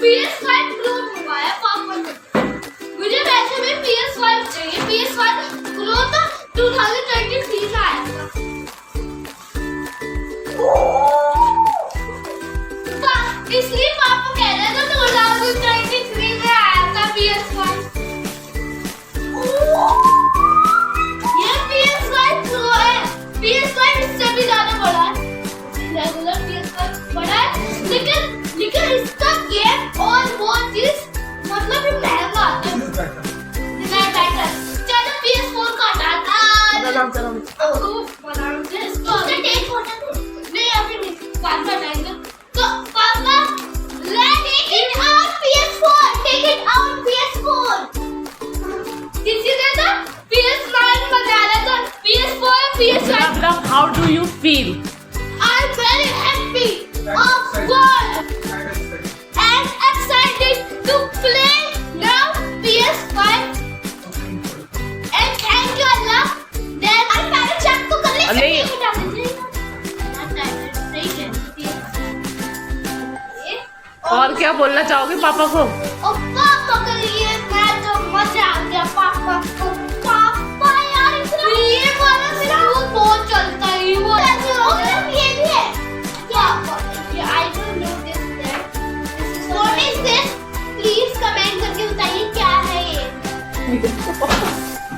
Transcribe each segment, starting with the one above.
PS5 Pro मंगवाया पापा ने। मुझे वैसे भी PS5 चाहिए। PS5 Pro तो 2023 में आया था। इसलिए पापा कह रहे थे 2023 में आया था PS5। ये PS5 Pro है। PS5 इससे भी ज्यादा बड़ा है। रेगुलर PS5 बड़ा है, लेकिन इसका गेम और वो चीज मतलब ये महंगा आता है। मैं बेटर चलो PS4 का हटाता। इसको टेक होता नहीं, अभी नहीं, बाद में हटाएंगे। तो पापा take it out PS4, take it out PS4। किसी ने तो PS9 मंगा लिया था, PS4 PS5। How do you feel? I'm very happy, of course, and excited to play now PS5. And thank you Allah. Then I पहले check तो कर ले। और क्या बोलना चाहोगे पापा को? और पापा के लिए मैं तो मजा आ गया पापा को। पापा यार इतना ये वाला मेरा बहुत चलता है ये वो। ये भी है क्या? ये I don't know this that. What is this? Please comment करके बताइए क्या है ये?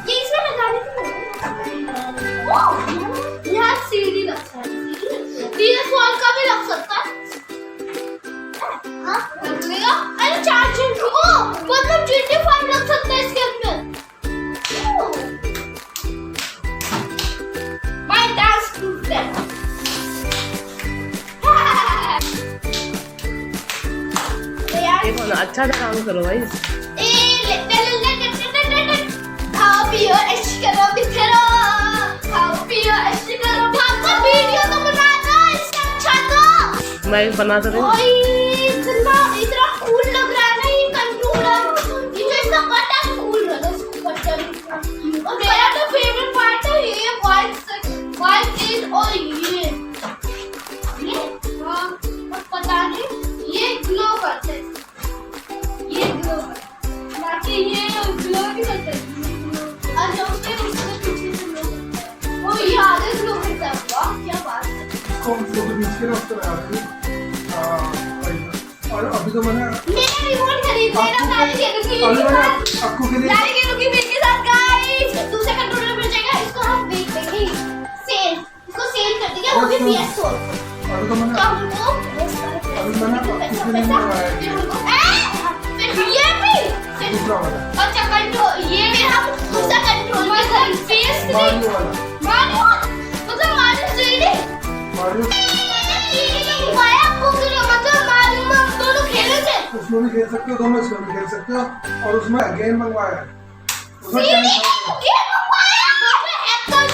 ये इसमें लगाने की ओह यार सीडी लग सकता है। PS1 का भी लग सकता है। लगेगा। अरे चार्जिंग मतलब GT5 लग सकता है इसके अंदर। My dance proof that. देखो ना, अच्छा सा काम करो भाई। खाओ पियो ऐश करो बिखरो, खाओ पियो ऐश करो। पापा वीडियो तो बना दो, इससे अच्छा तो मैं बना तो रही हूँ। इतना कूल लग रहा है ना ये कंट्रोलर। ये जो इसका बटन कूल लग रहा है, इसका बटन। और मेरा तो फेवरेट पार्ट है ये वाइट इज और ये हाँ पता नहीं ये ग्लो करते हैं, ये ग्लो बाकी ये ग्लो नहीं करते। और जो उसके पीछे से ग्लो वो ये आगे ग्लो करता है। वाह क्या बात है। कौन सा तो बीच के रास्ते और अभी तो मैंने रिमोट खरीद लेना आपको के लिए मेरे साथ गाइस। दूसरा कंट्रोलर मिल जाएगा, इसको हम बेच देंगे। सेल इसको सेल कर देंगे, वो भी PS4। अभी तो मैंने फिर ये भी दूसरा वाला अच्छा कंट्रोल ये भी हम दूसरा कंट्रोलर PS3 मारियो मतलब मारियो 3D उसमें भी खेल सकते हो, दोनों इसमें भी खेल सकते हो। और उसमें गेम मंगवाया है, उसमें क्या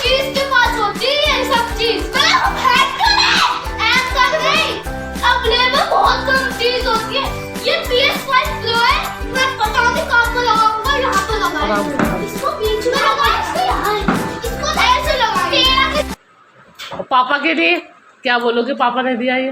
चीज के पास होती है सब चीज। अपने में बहुत कम चीज होती है। ये PS5 Pro है, मैं पता नहीं कहाँ पर लगाऊंगा। यहाँ पर लगाऊंगा, इसको बीच में लगाऊंगा, इसको ऐसे लगाऊंगा। पापा के लिए क्या बोलोगे? पापा ने दिया ये